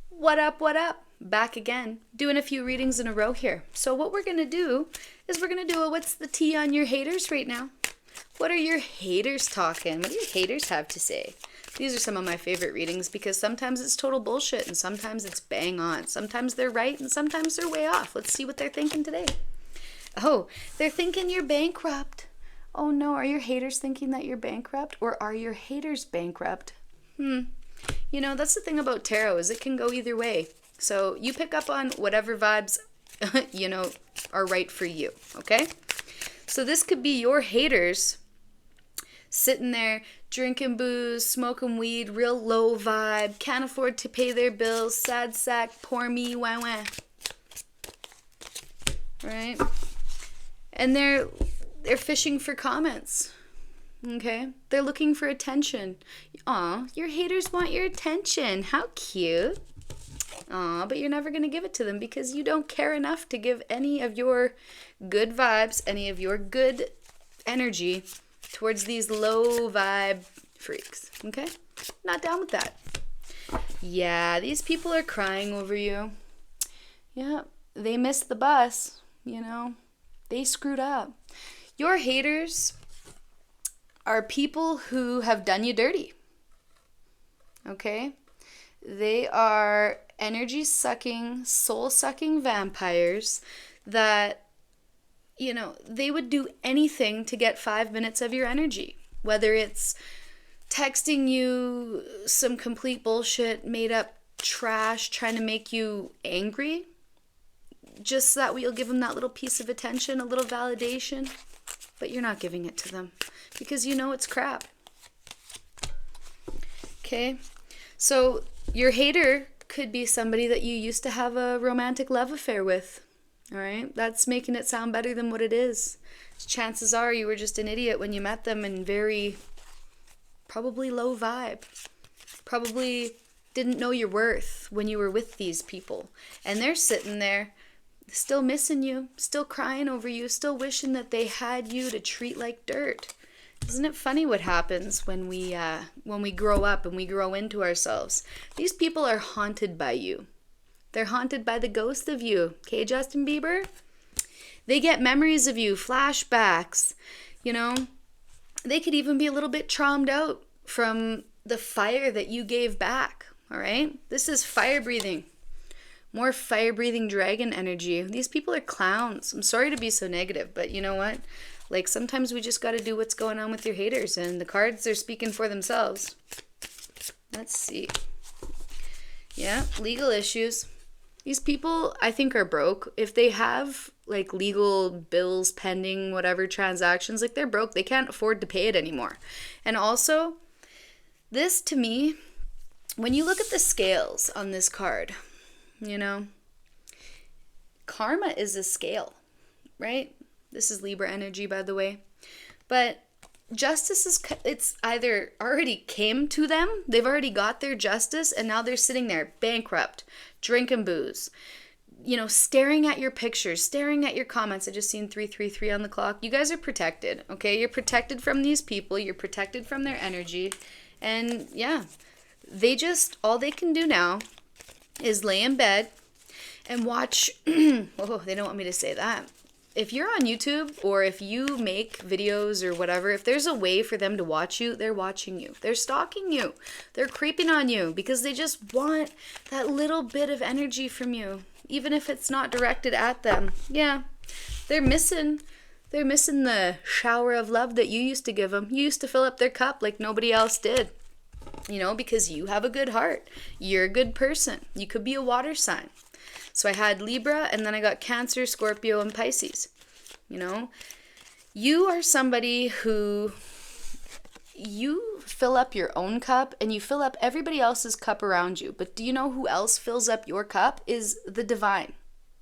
What up, what up? Back again, doing a few readings in a row here. So what we're going to do is we're going to do a what's the tea on your haters right now? What are your haters talking? What do your haters have to say? These are some of my favorite readings because sometimes it's total bullshit and sometimes it's bang on. Sometimes they're right and sometimes they're way off. Let's see what they're thinking today. Oh, they're thinking you're bankrupt. Oh no, are your haters thinking that you're bankrupt or are your haters bankrupt? You know, that's the thing about tarot is it can go either way. So you pick up on whatever vibes, are right for you, okay? So this could be your haters sitting there drinking booze, smoking weed, real low vibe, can't afford to pay their bills, sad sack, poor me, wah wah. Right? And they're fishing for comments. Okay? They're looking for attention. Aw, your haters want your attention. How cute. Aw, but you're never going to give it to them because you don't care enough to give any of your good vibes, any of your good energy towards these low vibe freaks. Okay? Not down with that. Yeah, these people are crying over you. Yeah, they missed the bus, They screwed up. Your haters are people who have done you dirty. Okay? They are energy-sucking, soul-sucking vampires that, they would do anything to get 5 minutes of your energy. Whether it's texting you some complete bullshit, made-up trash, trying to make you angry, just so that you'll give them that little piece of attention, a little validation, but you're not giving it to them because you know it's crap. Okay? So your hater could be somebody that you used to have a romantic love affair with. All right? That's making it sound better than what it is. Chances are you were just an idiot when you met them and very probably low vibe. Probably didn't know your worth when you were with these people. And they're sitting there still missing you, still crying over you, still wishing that they had you to treat like dirt. Isn't it funny what happens when we grow up and we grow into ourselves? These people are haunted by you. They're haunted by the ghost of you. Okay, Justin Bieber? They get memories of you, flashbacks, They could even be a little bit traumed out from the fire that you gave back, all right? This is fire breathing. More fire-breathing dragon energy. These people are clowns. I'm sorry to be so negative, but you know what? Like, sometimes we just got to do what's going on with your haters, and the cards are speaking for themselves. Let's see. Yeah, legal issues. These people, I think, are broke. If they have, legal bills pending, whatever transactions, they're broke. They can't afford to pay it anymore. And also, this, to me, when you look at the scales on this card, karma is a scale, right? This is Libra energy, by the way. But justice it's either already came to them, they've already got their justice, and now they're sitting there bankrupt, drinking booze, staring at your pictures, staring at your comments. I just seen 333 on the clock. You guys are protected, okay? You're protected from these people. You're protected from their energy. And yeah, all they can do now is lay in bed and watch. Oh, they don't want me to say that. If you're on YouTube or if you make videos or whatever, if there's a way for them to watch you, they're watching you. They're stalking you. They're creeping on you because they just want that little bit of energy from you, even if it's not directed at them. Yeah, they're missing the shower of love that you used to give them. You used to fill up their cup like nobody else did. Because you have a good heart. You're a good person. You could be a water sign. So I had Libra, and then I got Cancer, Scorpio, and Pisces. You are somebody who you fill up your own cup, and you fill up everybody else's cup around you. But do you know who else fills up your cup? Is the divine.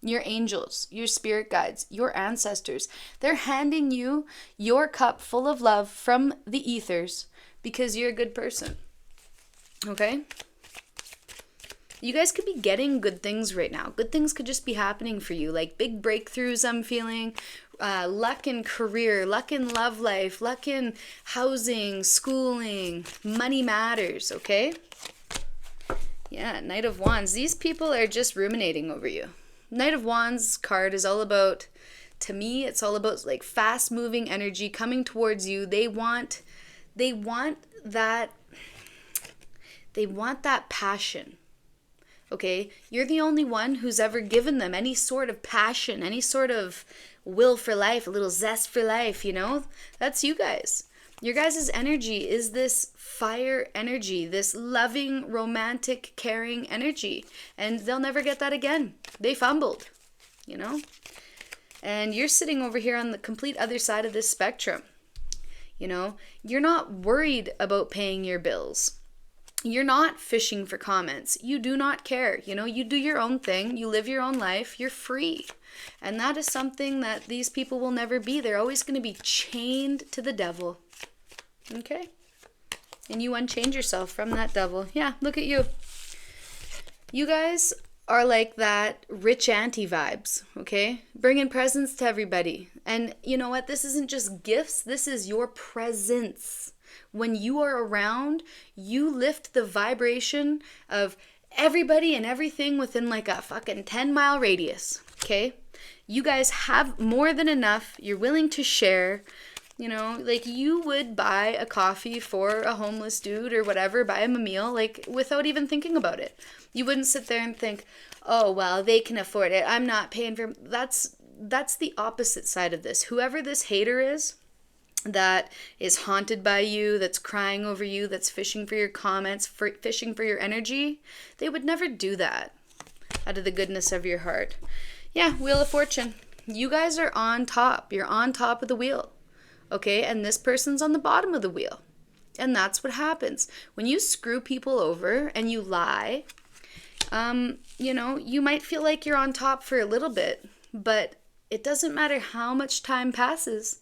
Your angels, your spirit guides, your ancestors. They're handing you your cup full of love from the ethers because you're a good person. Okay? You guys could be getting good things right now. Good things could just be happening for you, like big breakthroughs I'm feeling, luck in career, luck in love life, luck in housing, schooling, money matters, okay? Yeah, Knight of Wands. These people are just ruminating over you. Knight of Wands card is all about, to me, it's all about like fast moving energy coming towards you. They want that passion. Okay? You're the only one who's ever given them any sort of passion, any sort of will for life, a little zest for life, you know? That's you guys. Your guys' energy is this fire energy, this loving, romantic, caring energy. And they'll never get that again. They fumbled, you know? And you're sitting over here on the complete other side of this spectrum. You know, you're not worried about paying your bills. You're not fishing for comments. You do not care. You know, you do your own thing. You live your own life. You're free. And that is something that these people will never be. They're always going to be chained to the devil. Okay? And you unchained yourself from that devil. Yeah, look at you. You guys are like that rich auntie vibes, okay? Bringing presents to everybody. And you know what? This isn't just gifts. This is your presence. When you are around, you lift the vibration of everybody and everything within like a fucking 10-mile radius, okay? You guys have more than enough. You're willing to share. You know, like you would buy a coffee for a homeless dude or whatever, buy him a meal, like without even thinking about it. You wouldn't sit there and think, oh, well, they can afford it. I'm not paying for. That's the opposite side of this. Whoever this hater is that is haunted by you, that's crying over you, that's fishing for your comments, fishing for your energy, they would never do that out of the goodness of your heart. Yeah, Wheel of Fortune. You guys are on top. You're on top of the wheel. Okay, and this person's on the bottom of the wheel. And that's what happens. When you screw people over and you lie, you know, you might feel like you're on top for a little bit, but it doesn't matter how much time passes.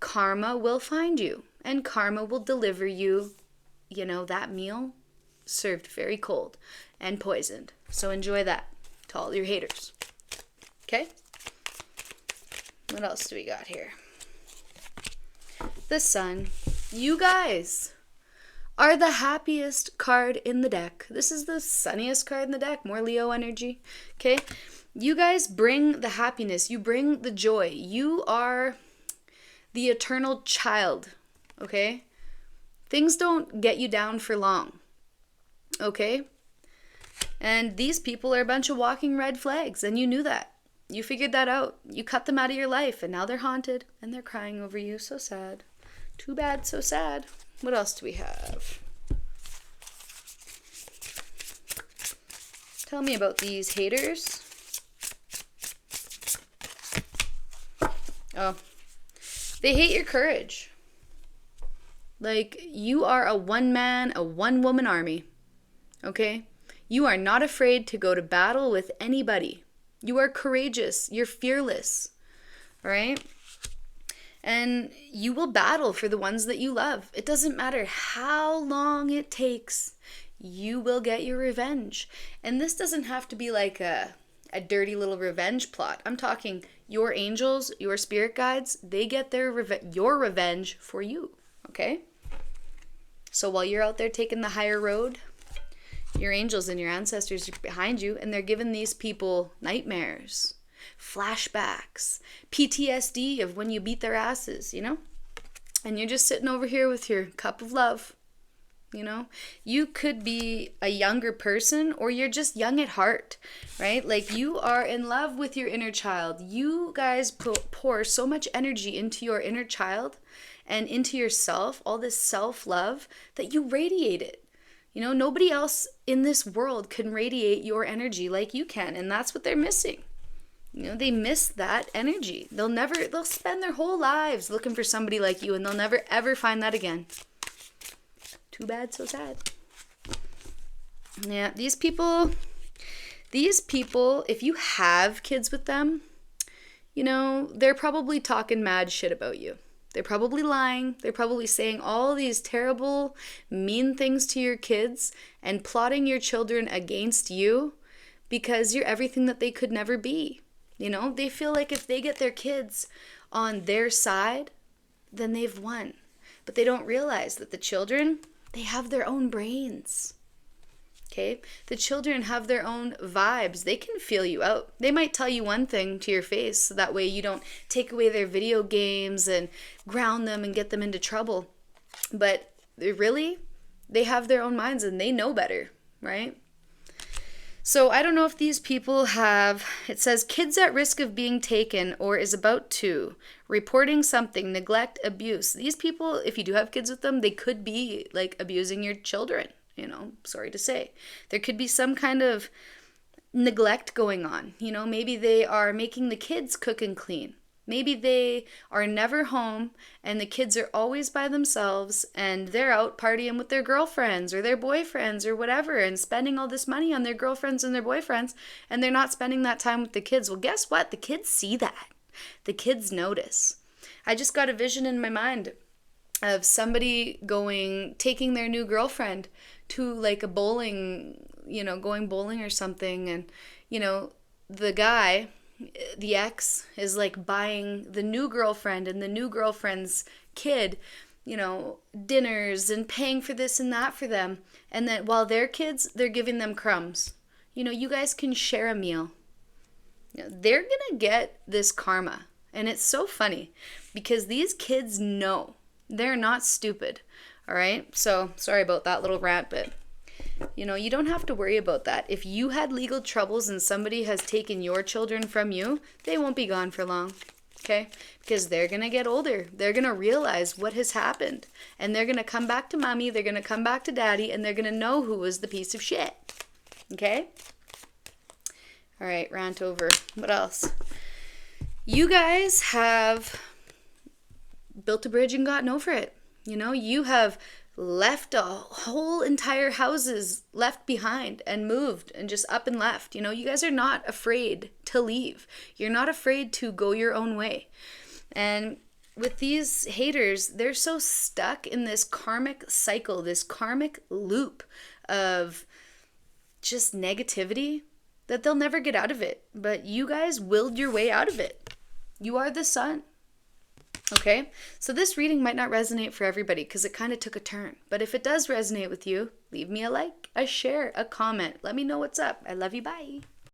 Karma will find you, and karma will deliver you, you know, that meal served very cold and poisoned. So enjoy that to all your haters. Okay? What else do we got here? The Sun. You guys are the happiest card in the deck. This is the sunniest card in the deck. More Leo energy. Okay? You guys bring the happiness. You bring the joy. You are the eternal child. Okay? Things don't get you down for long. Okay? And these people are a bunch of walking red flags, and you knew that. You figured that out. You cut them out of your life, and now they're haunted, and they're crying over you. So sad. Too bad, so sad. What else do we have? Tell me about these haters. Oh. They hate your courage. Like, you are a one-man, a one-woman army. Okay? You are not afraid to go to battle with anybody. You are courageous. You're fearless. All right? And you will battle for the ones that you love. It doesn't matter how long it takes. You will get your revenge. And this doesn't have to be like a dirty little revenge plot. I'm talking your angels, your spirit guides, they get your revenge for you. Okay? So while you're out there taking the higher road, your angels and your ancestors are behind you, and they're giving these people nightmares, flashbacks, PTSD of when you beat their asses, you know? And you're just sitting over here with your cup of love, you know? You could be a younger person, or you're just young at heart, right? Like, you are in love with your inner child. You guys pour so much energy into your inner child and into yourself, all this self-love, that you radiate it. You know, nobody else in this world can radiate your energy like you can, and that's what they're missing. You know, they miss that energy. They'll spend their whole lives looking for somebody like you, and they'll never ever find that again. Too bad, so sad. Yeah, these people, if you have kids with them, you know, they're probably talking mad shit about you. They're probably lying. They're probably saying all these terrible, mean things to your kids and plotting your children against you because you're everything that they could never be. You know, they feel like if they get their kids on their side, then they've won. But they don't realize that the children, they have their own brains. Okay? The children have their own vibes. They can feel you out. They might tell you one thing to your face, so that way you don't take away their video games and ground them and get them into trouble. But they have their own minds and they know better, right? So I don't know if these people have, it says kids at risk of being taken or is about to, reporting something, neglect, abuse. These people, if you do have kids with them, they could be like abusing your children, sorry to say. There could be some kind of neglect going on. Maybe they are making the kids cook and clean. Maybe they are never home and the kids are always by themselves and they're out partying with their girlfriends or their boyfriends or whatever and spending all this money on their girlfriends and their boyfriends, and they're not spending that time with the kids. Well, guess what? The kids see that. The kids notice. I just got a vision in my mind of somebody taking their new girlfriend to like a bowling, going bowling or something, and, the guy, the ex, is like buying the new girlfriend and the new girlfriend's kid, dinners and paying for this and that for them. And then while they're kids, they're giving them crumbs. You guys can share a meal. They're going to get this karma. And it's so funny because these kids know. They're not stupid. All right? So sorry about that little rant, but you don't have to worry about that. If you had legal troubles and somebody has taken your children from you, they won't be gone for long, okay? Because they're going to get older. They're going to realize what has happened. And they're going to come back to mommy, they're going to come back to daddy, and they're going to know who was the piece of shit, okay? All right, rant over. What else? You guys have built a bridge and gotten over it. You have left whole entire houses left behind and moved and just up and left. You guys are not afraid to leave. You're not afraid to go your own way. And with these haters, they're so stuck in this karmic cycle, this karmic loop of just negativity that they'll never get out of it. But you guys willed your way out of it. You are the sun. Okay, so this reading might not resonate for everybody because it kind of took a turn. But if it does resonate with you, leave me a like, a share, a comment. Let me know what's up. I love you. Bye.